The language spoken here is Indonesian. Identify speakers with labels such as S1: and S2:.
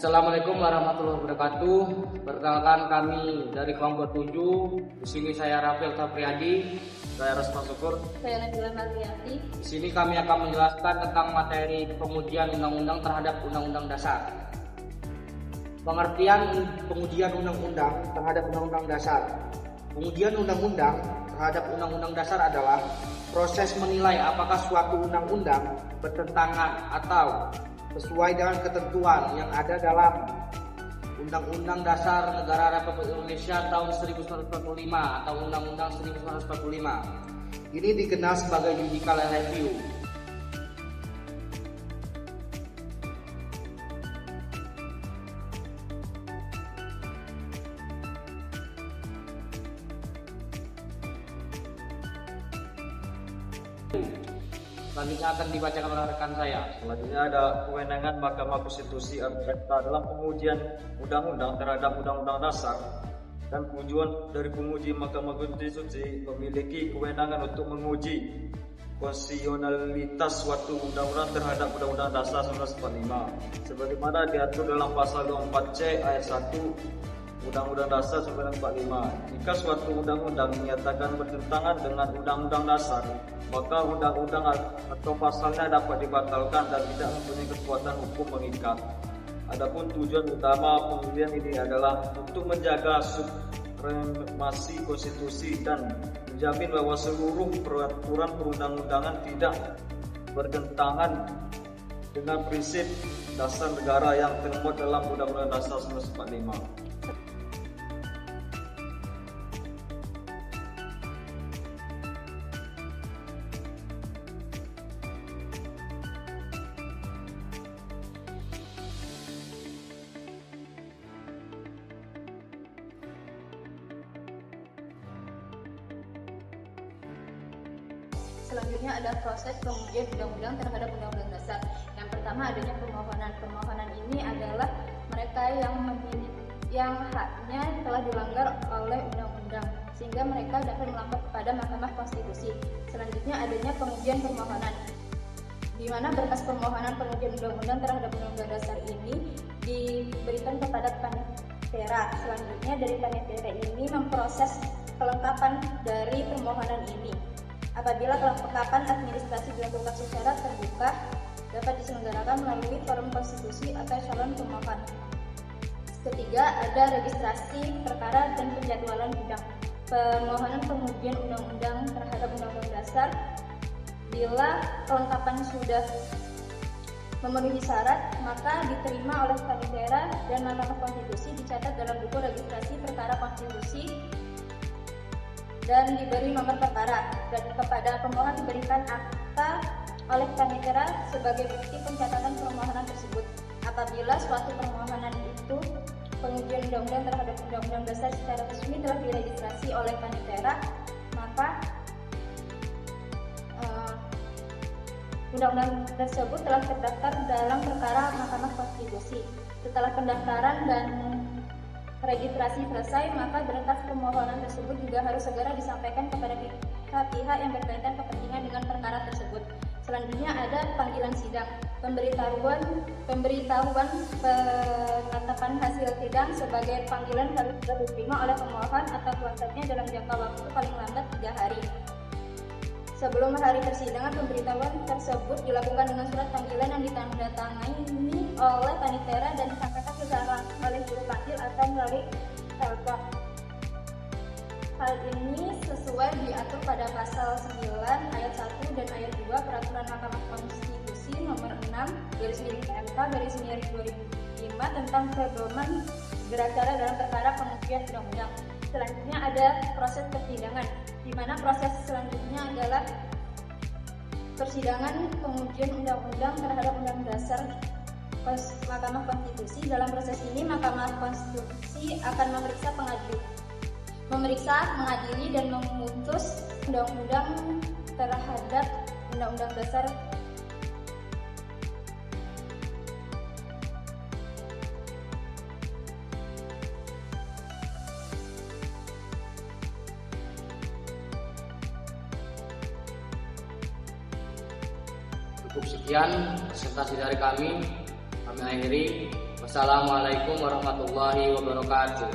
S1: Assalamualaikum warahmatullahi wabarakatuh. Perkenalkan kami dari kelompok 7. Di sini saya Rafael Tapriadi, saya Rosma Syukur.
S2: Saya Nabila Marliati.
S1: Di sini kami akan menjelaskan tentang materi pengujian undang-undang terhadap undang-undang dasar. Pengertian pengujian undang-undang terhadap undang-undang dasar. Pengujian undang-undang terhadap undang-undang dasar adalah proses menilai apakah suatu undang-undang bertentangan atau sesuai dengan ketentuan yang ada dalam Undang-Undang Dasar Negara Republik Indonesia tahun 1945 atau Undang-Undang 1945. Ini dikenal sebagai judicial review. Selanjutnya akan dibacakan oleh rekan saya.
S3: Selanjutnya ada kewenangan Mahkamah Konstitusi RMK dalam pengujian undang-undang terhadap undang-undang dasar, dan pengujian dari penguji Mahkamah Konstitusi memiliki kewenangan untuk menguji konstitusionalitas suatu undang-undang terhadap undang-undang dasar 1945 sebagaimana diatur dalam pasal 24C ayat 1 Undang-Undang Dasar 1945. Jika suatu undang-undang dinyatakan bertentangan dengan undang-undang dasar, maka undang-undang atau pasalnya dapat dibatalkan dan tidak mempunyai kekuatan hukum mengikat. Adapun tujuan utama pengujian ini adalah untuk menjaga supremasi konstitusi dan menjamin bahwa seluruh peraturan perundang-undangan tidak bertentangan dengan prinsip dasar negara yang termuat dalam Undang-Undang Dasar 1945.
S2: Selanjutnya ada proses pengujian undang-undang terhadap undang-undang dasar. Yang pertama adanya permohonan. Permohonan ini adalah mereka yang haknya telah dilanggar oleh undang-undang sehingga mereka dapat melapor kepada Mahkamah Konstitusi. Selanjutnya adanya pengujian permohonan, di mana berkas permohonan pengujian undang-undang terhadap undang-undang dasar ini diberikan kepada Panitera. Selanjutnya dari Panitera ini memproses kelengkapan dari permohonan ini. Apabila kelengkapan administrasi dilakukan secara terbuka, dapat diselenggarakan melalui forum konstitusi atau calon pemohon. Ketiga, ada registrasi perkara dan penjadwalan bidang. Permohonan pengujian undang-undang terhadap undang-undang dasar, bila kelengkapan sudah memenuhi syarat, maka diterima oleh Panitera dan Mahkamah Konstitusi, dicatat dalam buku registrasi perkara konstitusi dan diberi nomor perkara, dan kepada pemohon diberikan akta oleh Panitera sebagai bukti pencatatan permohonan tersebut. Apabila suatu permohonan itu pengujian undang-undang terhadap undang-undang dasar secara resmi telah diregistrasi oleh Panitera, maka undang-undang tersebut telah terdaftar dalam perkara Mahkamah Konstitusi. Setelah pendaftaran dan registrasi selesai, maka berkas permohonan tersebut juga harus segera disampaikan kepada pihak-pihak yang berkaitan kepentingan dengan perkara tersebut. Selanjutnya ada panggilan sidang. Pemberitahuan penetapan hasil sidang sebagai panggilan harus diterima oleh pemohon atau kuasanya dalam jangka waktu paling lambat 3 hari. Sebelum hari persidangan, pemberitahuan tersebut dilakukan dengan surat panggilan yang ditandatangani oleh Panitera dan disampaikan secara oleh juru panggil atau melalui telepon. Hal ini sesuai diatur pada pasal 9 ayat 1 dan ayat 2 Peraturan Mahkamah Konstitusi nomor 6/MK/2005 tentang pedoman beracara dalam perkara pengujian undang-undang. Selanjutnya ada proses persidangan, di mana proses selanjutnya adalah persidangan pengujian undang-undang terhadap undang-undang dasar Mahkamah Konstitusi. Dalam proses ini Mahkamah Konstitusi akan memeriksa, mengadili, dan memutus undang-undang terhadap undang-undang dasar.
S1: Cukup sekian presentasi dari kami akhiri. Assalamualaikum warahmatullahi wabarakatuh.